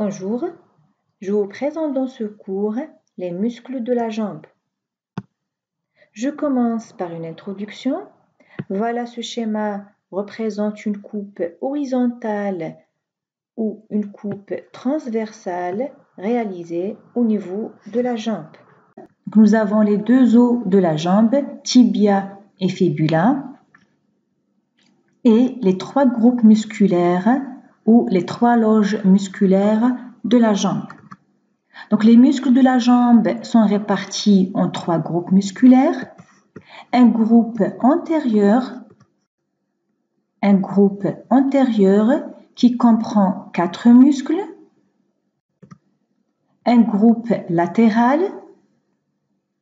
Bonjour, je vous présente dans ce cours les muscles de la jambe. Je commence par une introduction. Voilà, ce schéma représente une coupe horizontale ou une coupe transversale réalisée au niveau de la jambe. Nous avons les deux os de la jambe, tibia et fibula, et les trois groupes musculaires ou les trois loges musculaires de la jambe. Donc, les muscles de la jambe sont répartis en trois groupes musculaires. Un groupe antérieur qui comprend 4 muscles. Un groupe latéral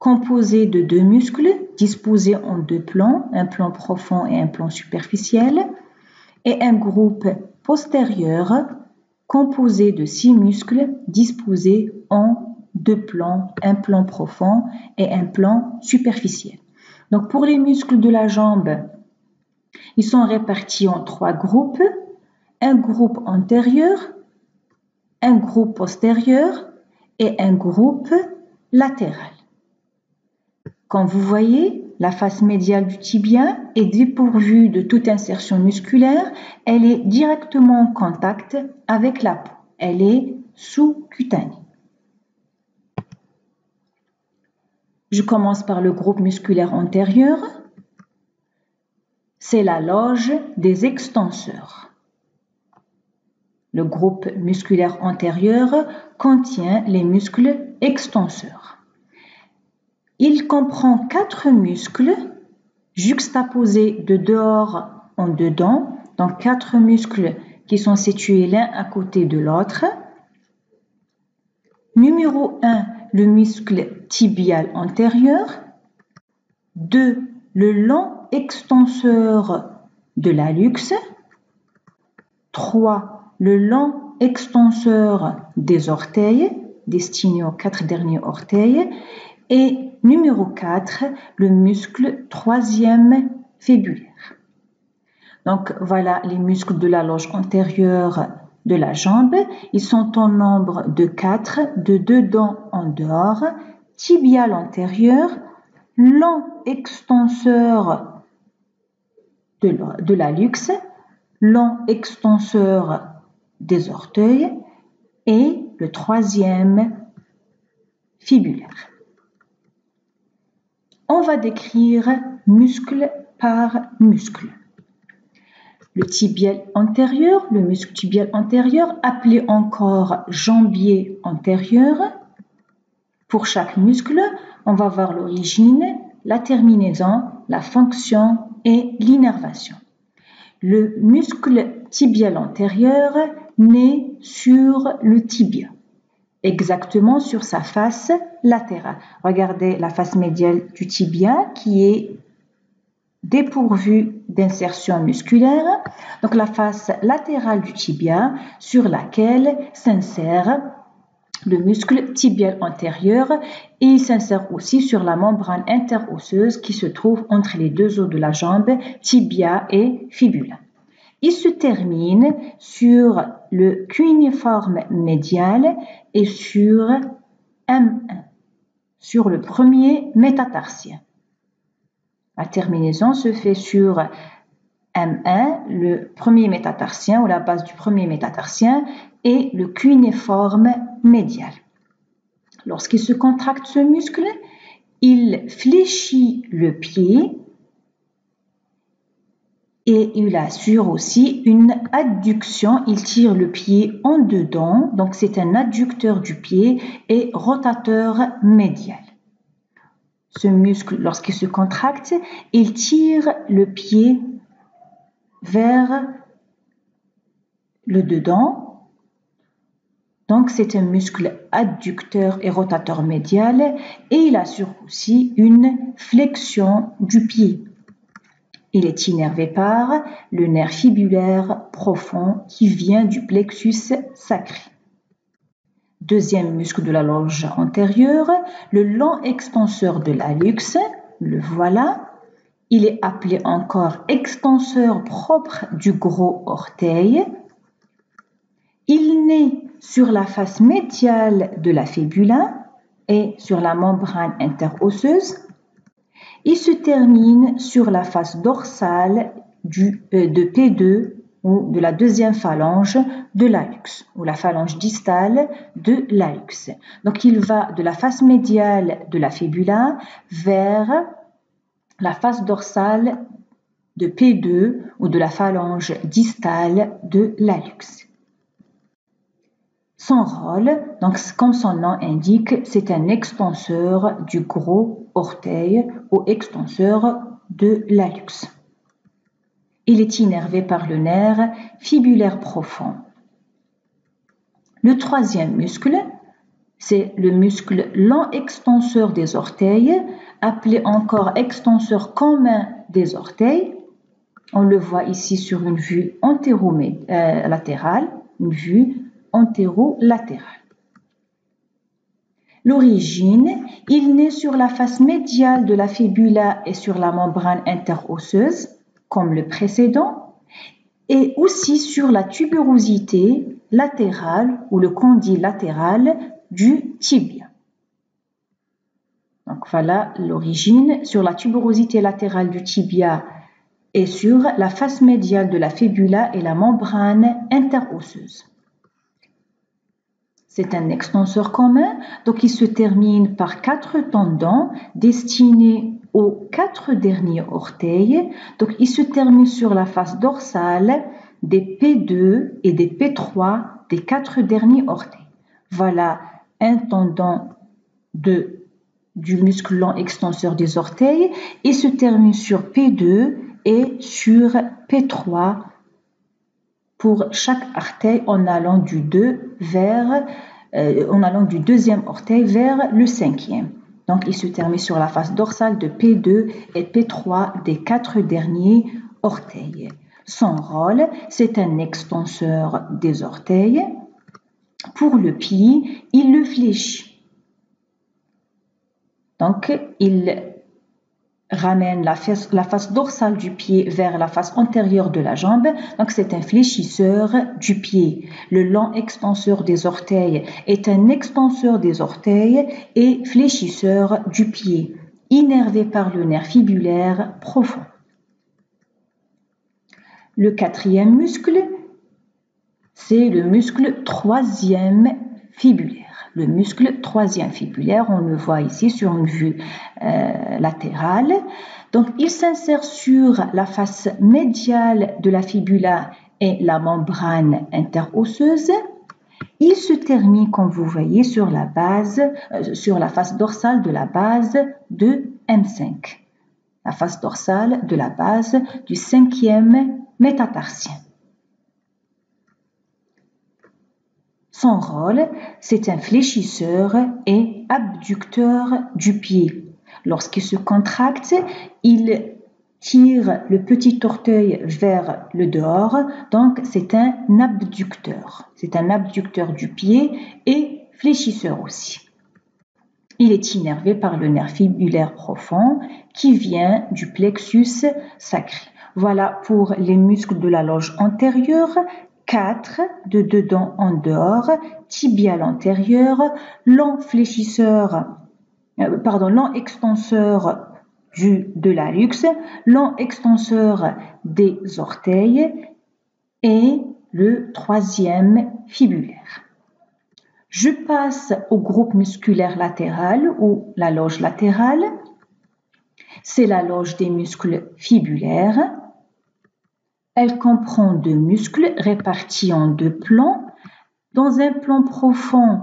composé de 2 muscles disposés en 2 plans, un plan profond et un plan superficiel. Et un groupe postérieur composé de 6 muscles disposés en 2 plans, un plan profond et un plan superficiel. Donc, pour les muscles de la jambe, ils sont répartis en 3 groupes. Un groupe antérieur, un groupe postérieur et un groupe latéral. Comme vous voyez, la face médiale du tibia est dépourvue de toute insertion musculaire. Elle est directement en contact avec la peau. Elle est sous-cutanée. Je commence par le groupe musculaire antérieur. C'est la loge des extenseurs. Le groupe musculaire antérieur contient les muscles extenseurs. Il comprend 4 muscles juxtaposés de dehors en dedans, donc 4 muscles qui sont situés l'un à côté de l'autre. Numéro 1, le muscle tibial antérieur. 2, le long extenseur de l'hallux. 3, le long extenseur des orteils, destiné aux 4 derniers orteils. Et numéro 4, le muscle troisième fibulaire. Donc, voilà les muscles de la loge antérieure de la jambe. Ils sont en nombre de 4, de dedans en dehors. Tibial antérieur, long extenseur de l'hallux, long extenseur des orteils et le troisième fibulaire. On va décrire muscle par muscle. Le tibial antérieur, le muscle tibial antérieur, appelé encore jambier antérieur. Pour chaque muscle, on va voir l'origine, la terminaison, la fonction et l'innervation. Le muscle tibial antérieur naît sur le tibia, exactement sur sa face latérale. Regardez la face médiale du tibia qui est dépourvue d'insertion musculaire. Donc, la face latérale du tibia sur laquelle s'insère le muscle tibial antérieur et il s'insère aussi sur la membrane interosseuse qui se trouve entre les deux os de la jambe, tibia et fibula. Il se termine sur le cunéiforme médial et sur M1, sur le premier métatarsien. La terminaison se fait sur M1, le premier métatarsien ou la base du premier métatarsien et le cunéiforme médial. Lorsqu'il se contracte ce muscle, il fléchit le pied et il assure aussi une adduction. Il tire le pied en dedans, donc c'est un adducteur du pied et rotateur médial. Ce muscle, lorsqu'il se contracte, il tire le pied vers le dedans. Donc, c'est un muscle adducteur et rotateur médial et il assure aussi une flexion du pied. Il est innervé par le nerf fibulaire profond qui vient du plexus sacré. Deuxième muscle de la loge antérieure, le long extenseur de l'hallux, le voilà. Il est appelé encore extenseur propre du gros orteil. Il naît sur la face médiale de la fibula et sur la membrane interosseuse. Il se termine sur la face dorsale de P2 ou de la deuxième phalange de l'hallux ou la phalange distale de l'hallux. Donc il va de la face médiale de la fibula vers la face dorsale de P2 ou de la phalange distale de l'hallux. Son rôle, donc comme son nom indique, c'est un extenseur du gros orteil ou extenseur de l'hallux. Il est innervé par le nerf fibulaire profond. Le troisième muscle, c'est le muscle long extenseur des orteils, appelé encore extenseur commun des orteils. On le voit ici sur une vue antérolatérale, une vue antérolatérale. L'origine, il naît sur la face médiale de la fibula et sur la membrane interosseuse, comme le précédent, et aussi sur la tuberosité latérale ou le condyle latéral du tibia. Donc voilà l'origine sur la tuberosité latérale du tibia et sur la face médiale de la fibula et la membrane interosseuse. C'est un extenseur commun, donc il se termine par 4 tendons destinés aux 4 derniers orteils. Donc il se termine sur la face dorsale des P2 et des P3 des 4 derniers orteils. Voilà un tendon du muscle long extenseur des orteils et se termine sur P2 et sur P3 pour chaque orteil en allant du deuxième orteil vers le cinquième. Donc, il se termine sur la face dorsale de P2 et P3 des 4 derniers orteils. Son rôle, c'est un extenseur des orteils. Pour le pied, il le fléchit. Donc, il ramène la face dorsale du pied vers la face antérieure de la jambe. Donc, c'est un fléchisseur du pied. Le long extenseur des orteils est un extenseur des orteils et fléchisseur du pied, innervé par le nerf fibulaire profond. Le quatrième muscle, c'est le muscle troisième fibulaire. Le muscle troisième fibulaire, on le voit ici sur une vue latérale. Donc, il s'insère sur la face médiale de la fibula et la membrane interosseuse. Il se termine, comme vous voyez, sur la face dorsale de la base de M5. La face dorsale de la base du cinquième métatarsien. Son rôle, c'est un fléchisseur et abducteur du pied. Lorsqu'il se contracte, il tire le petit orteil vers le dehors, donc c'est un abducteur. C'est un abducteur du pied et fléchisseur aussi. Il est innervé par le nerf fibulaire profond qui vient du plexus sacré. Voilà pour les muscles de la loge antérieure. 4 de dedans en dehors, tibial antérieur, long extenseur de l'hallux, long extenseur des orteils et le troisième fibulaire. Je passe au groupe musculaire latéral ou la loge latérale. C'est la loge des muscles fibulaires. Elle comprend 2 muscles répartis en 2 plans. Dans un plan profond,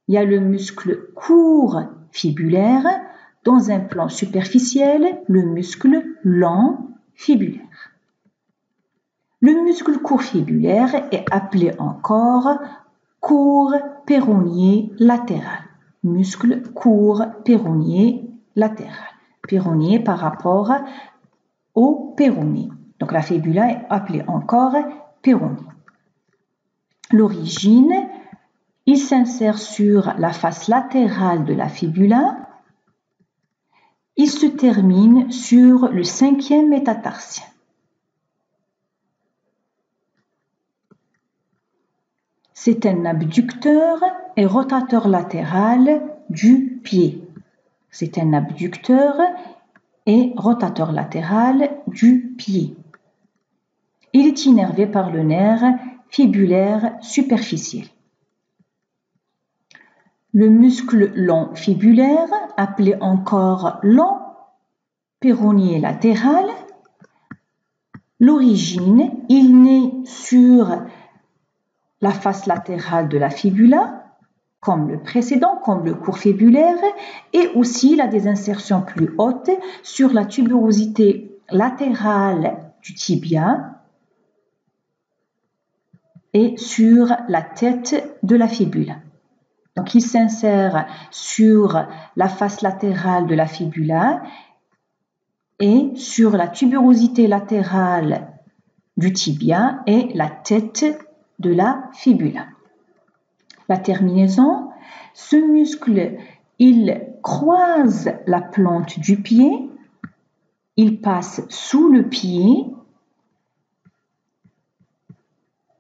il y a le muscle court fibulaire. Dans un plan superficiel, le muscle long fibulaire. Le muscle court fibulaire est appelé encore court péronnier latéral. Muscle court péronnier latéral. Péronnier par rapport au péroné. Donc, la fibula est appelée encore péroné. L'origine, il s'insère sur la face latérale de la fibula. Il se termine sur le cinquième métatarsien. C'est un abducteur et rotateur latéral du pied. C'est un abducteur et rotateur latéral du pied. Il est innervé par le nerf fibulaire superficiel. Le muscle long fibulaire, appelé encore long péronnier latéral, l'origine, il naît sur la face latérale de la fibula, comme le précédent, comme le court fibulaire, et aussi il a des insertions plus hautes sur la tuberosité latérale du tibia et sur la tête de la fibula. Donc il s'insère sur la face latérale de la fibula et sur la tuberosité latérale du tibia et la tête de la fibula. La terminaison, ce muscle, il croise la plante du pied, il passe sous le pied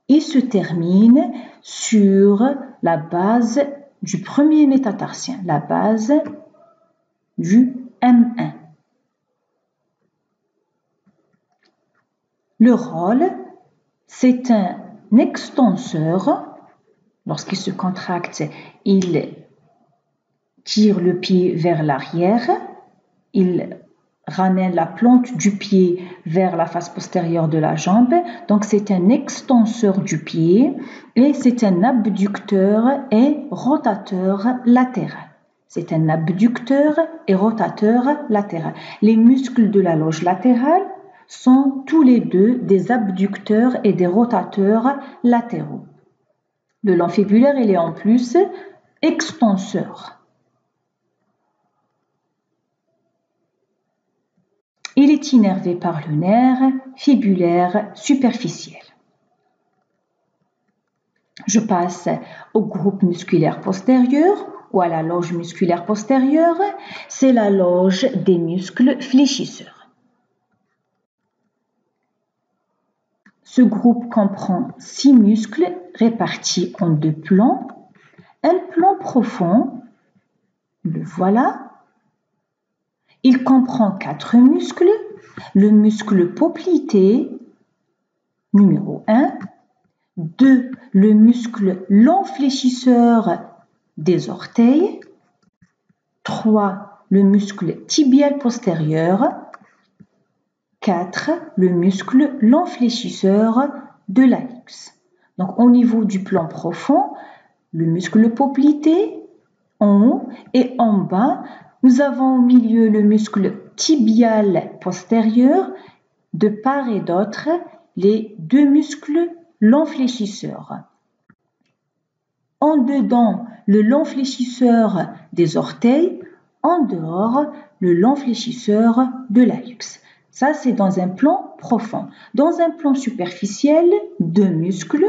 et se termine sur la base du premier métatarsien, la base du M1. Le rôle, c'est un extenseur. Lorsqu'il se contracte, il tire le pied vers l'arrière, il ramène la plante du pied vers la face postérieure de la jambe. Donc c'est un extenseur du pied et c'est un abducteur et rotateur latéral. C'est un abducteur et rotateur latéral. Les muscles de la loge latérale sont tous les deux des abducteurs et des rotateurs latéraux. Le long fibulaire, il est en plus extenseur. Il est innervé par le nerf fibulaire superficiel. Je passe au groupe musculaire postérieur ou à la loge musculaire postérieure. C'est la loge des muscles fléchisseurs. Ce groupe comprend 6 muscles répartis en 2 plans. Un plan profond, le voilà. Il comprend 4 muscles. Le muscle poplité, numéro 1. 2. Le muscle long fléchisseur des orteils. 3. Le muscle tibial postérieur. 4. Le muscle long fléchisseur de l'hallux. Donc au niveau du plan profond, le muscle poplité en haut et en bas, nous avons au milieu le muscle tibial postérieur, de part et d'autre les 2 muscles long fléchisseur. En dedans, le long fléchisseur des orteils, en dehors, le long fléchisseur de l'hallux. Ça, c'est dans un plan profond. Dans un plan superficiel, 2 muscles.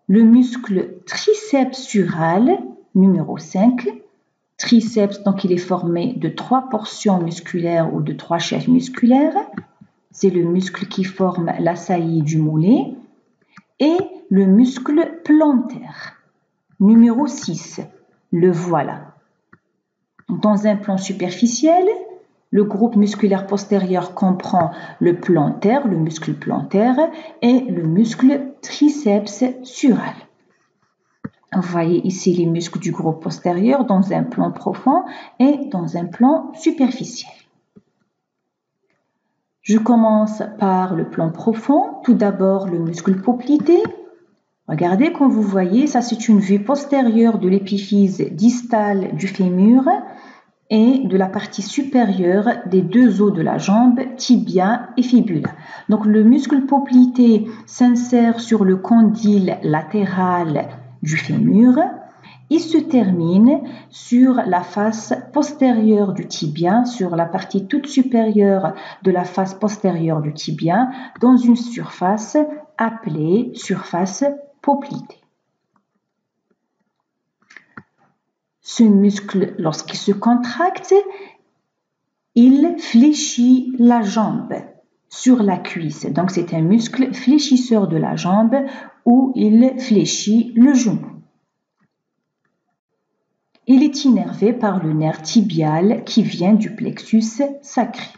Le muscle triceps sural, numéro 5. Triceps, donc il est formé de 3 portions musculaires ou de 3 chefs musculaires. C'est le muscle qui forme la saillie du mollet. Et le muscle plantaire, numéro 6. Le voilà. Dans un plan superficiel, le groupe musculaire postérieur comprend le plantaire, le muscle plantaire, et le muscle triceps sural. Vous voyez ici les muscles du groupe postérieur dans un plan profond et dans un plan superficiel. Je commence par le plan profond. Tout d'abord, le muscle poplité. Regardez, comme vous voyez, ça c'est une vue postérieure de l'épiphyse distale du fémur et de la partie supérieure des 2 os de la jambe, tibia et fibula. Donc le muscle poplité s'insère sur le condyle latéral du fémur. Il se termine sur la face postérieure du tibia, sur la partie toute supérieure de la face postérieure du tibia, dans une surface appelée surface poplité. Ce muscle, lorsqu'il se contracte, il fléchit la jambe. sur la cuisse. Donc, c'est un muscle fléchisseur de la jambe où il fléchit le genou. Il est innervé par le nerf tibial qui vient du plexus sacré.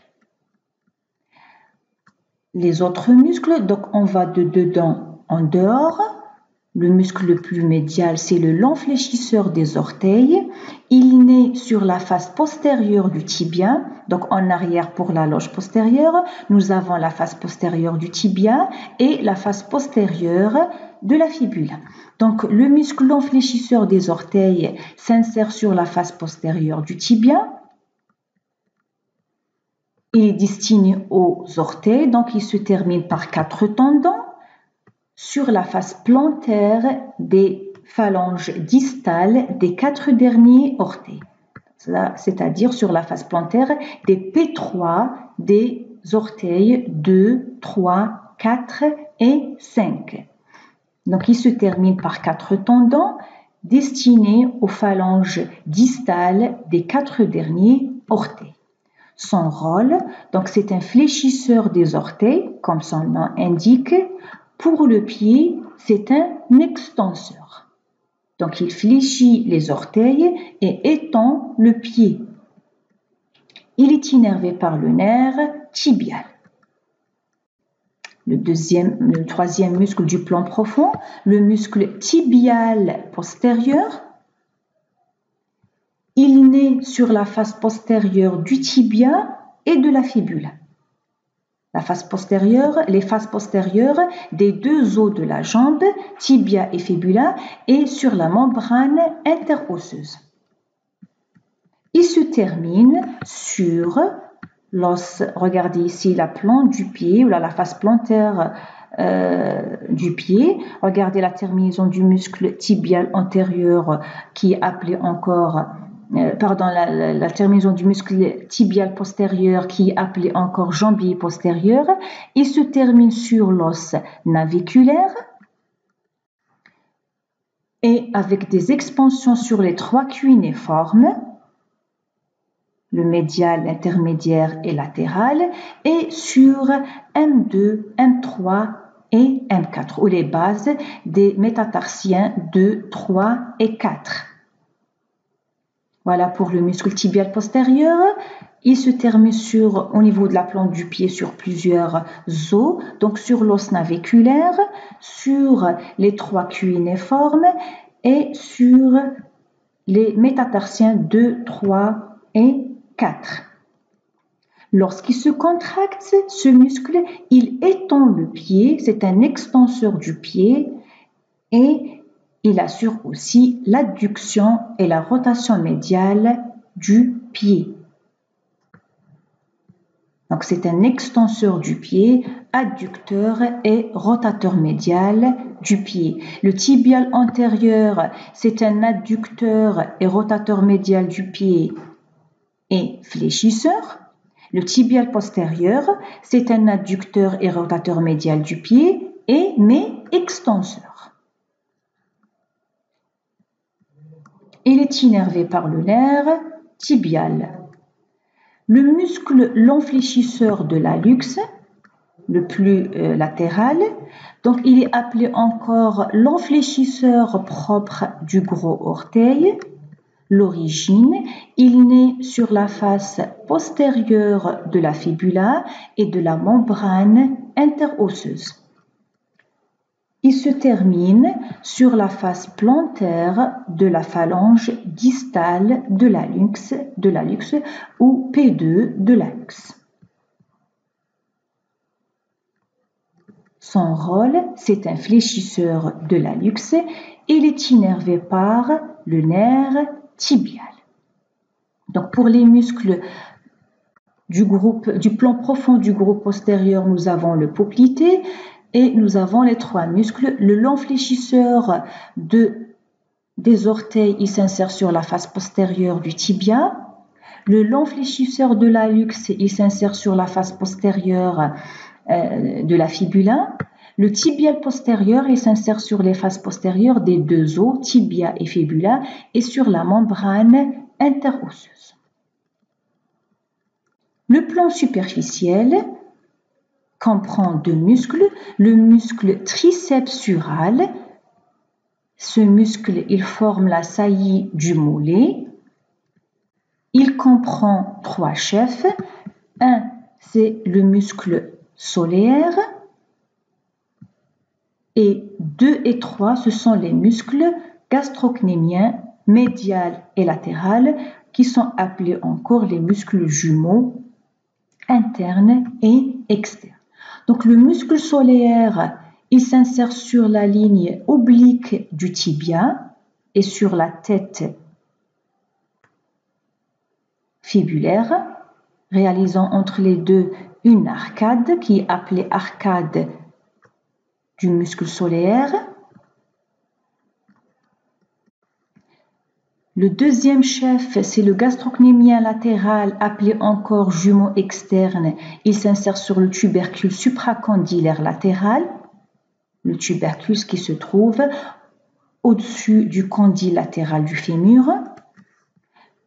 Les autres muscles, donc on va de dedans en dehors. Le muscle le plus médial, c'est le long fléchisseur des orteils. Il naît sur la face postérieure du tibia, donc en arrière pour la loge postérieure. Nous avons la face postérieure du tibia et la face postérieure de la fibule. Donc le muscle long fléchisseur des orteils s'insère sur la face postérieure du tibia. Il est destiné aux orteils, donc il se termine par 4 tendons sur la face plantaire des phalanges distales des 4 derniers orteils, c'est-à-dire sur la face plantaire des P3 des orteils 2, 3, 4 et 5. Donc il se termine par 4 tendons destinés aux phalanges distales des 4 derniers orteils. Son rôle, donc c'est un fléchisseur des orteils, comme son nom indique. Pour le pied, c'est un extenseur. Donc il fléchit les orteils et étend le pied. Il est innervé par le nerf tibial. Le troisième muscle du plan profond, le muscle tibial postérieur. Il naît sur la face postérieure du tibia et de la fibule. Les faces postérieures des 2 os de la jambe, tibia et fibula, et sur la membrane interosseuse. Il se termine sur l'os, regardez ici la plante du pied, ou la face plantaire du pied. Regardez la terminaison du muscle tibial antérieur qui est appelé encore la terminaison du muscle tibial postérieur qui est appelé encore jambier postérieur. Il se termine sur l'os naviculaire et avec des expansions sur les 3 cunéiformes, le médial, l'intermédiaire et latéral, et sur M2, M3 et M4, ou les bases des métatarsiens 2, 3 et 4. Voilà pour le muscle tibial postérieur. Il se termine au niveau de la plante du pied sur plusieurs os, donc sur l'os naviculaire, sur les 3 cunéiformes et sur les métatarsiens 2, 3 et 4. Lorsqu'il se contracte, ce muscle, il étend le pied, c'est un extenseur du pied et il assure aussi l'adduction et la rotation médiale du pied. Donc c'est un extenseur du pied, adducteur et rotateur médial du pied. Le tibial antérieur, c'est un adducteur et rotateur médial du pied et fléchisseur. Le tibial postérieur, c'est un adducteur et rotateur médial du pied mais extenseur. Il est innervé par le nerf tibial. Le muscle long fléchisseur de l'hallux, le plus latéral, donc il est appelé encore long fléchisseur propre du gros orteil. L'origine, il naît sur la face postérieure de la fibula et de la membrane interosseuse. Il se termine sur la face plantaire de la phalange distale de l'hallux ou P2 de l'hallux. Son rôle, c'est un fléchisseur de l'hallux. Il est innervé par le nerf tibial. Donc pour les muscles du plan profond du groupe postérieur, nous avons le poplité. Et nous avons les 3 muscles. Le long fléchisseur des orteils, il s'insère sur la face postérieure du tibia. Le long fléchisseur de l'hallux, il s'insère sur la face postérieure de la fibula. Le tibial postérieur, il s'insère sur les faces postérieures des 2 os, tibia et fibula, et sur la membrane interosseuse. Le plan superficiel, comprend deux muscles. Le muscle triceps sural. Ce muscle, il forme la saillie du mollet. Il comprend trois chefs. Un, c'est le muscle solaire. Et 2 et 3, ce sont les muscles gastrocnémiens médial et latéral qui sont appelés encore les muscles jumeaux internes et externes. Donc le muscle solaire, il s'insère sur la ligne oblique du tibia et sur la tête fibulaire, réalisant entre les deux une arcade qui est appelée arcade du muscle solaire. Le deuxième chef, c'est le gastrocnémien latéral, appelé encore jumeau externe. Il s'insère sur le tubercule supracondylaire latéral, le tubercule qui se trouve au-dessus du condyle latéral du fémur.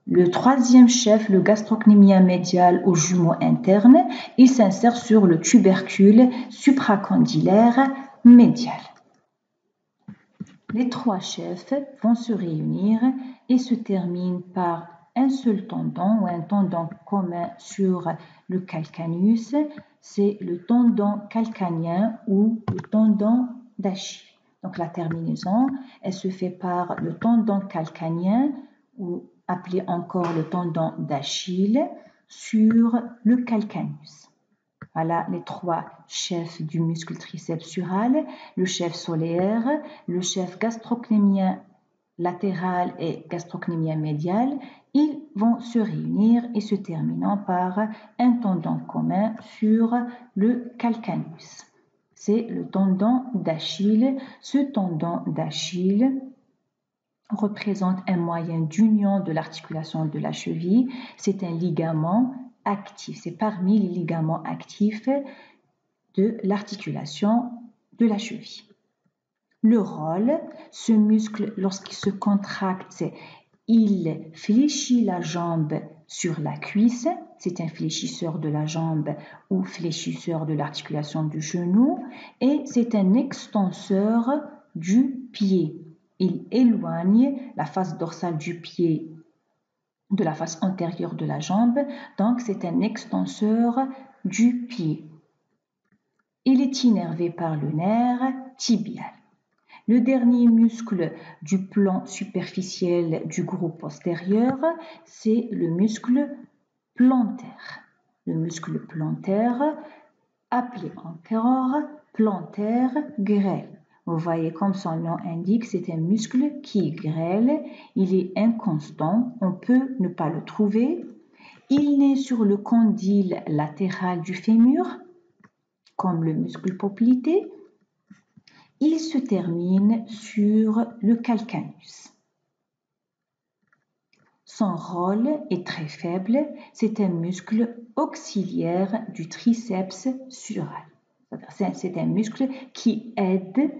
Le troisième chef, le gastrocnémien médial au jumeau interne, il s'insère sur le tubercule supracondylaire médial. Les trois chefs vont se réunir et se terminent par un seul tendon ou un tendon commun sur le calcaneus. C'est le tendon calcanien ou le tendon d'Achille. Donc la terminaison, elle se fait par le tendon calcanien ou appelé encore le tendon d'Achille sur le calcaneus. Voilà les trois chefs du muscle triceps sural, le chef solaire, le chef gastrocnémien latéral et gastrocnémien médial. Ils vont se réunir et se terminant par un tendon commun sur le calcaneus. C'est le tendon d'Achille. Ce tendon d'Achille représente un moyen d'union de l'articulation de la cheville. C'est un ligament actif. C'est parmi les ligaments actifs de l'articulation de la cheville. Le rôle, ce muscle, lorsqu'il se contracte, il fléchit la jambe sur la cuisse. C'est un fléchisseur de la jambe ou fléchisseur de l'articulation du genou. Et c'est un extenseur du pied. Il éloigne la face dorsale du pied de la face antérieure de la jambe. Donc, c'est un extenseur du pied. Il est innervé par le nerf tibial. Le dernier muscle du plan superficiel du groupe postérieur, c'est le muscle plantaire. Le muscle plantaire, appelé encore plantaire grêle. Vous voyez, comme son nom indique, c'est un muscle qui grêle. Il est inconstant, on peut ne pas le trouver. Il naît sur le condyle latéral du fémur, comme le muscle poplité. Il se termine sur le calcaneus. Son rôle est très faible, c'est un muscle auxiliaire du triceps sural. C'est un muscle qui aide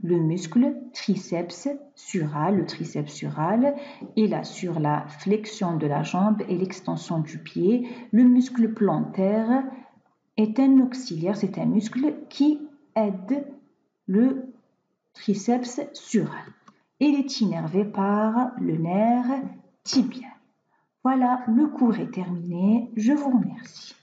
le muscle triceps sural. Le triceps sural, il assure la flexion de la jambe et l'extension du pied. Le muscle plantaire est un auxiliaire, c'est un muscle qui aide le triceps sural. Il est innervé par le nerf tibial. Voilà, le cours est terminé. Je vous remercie.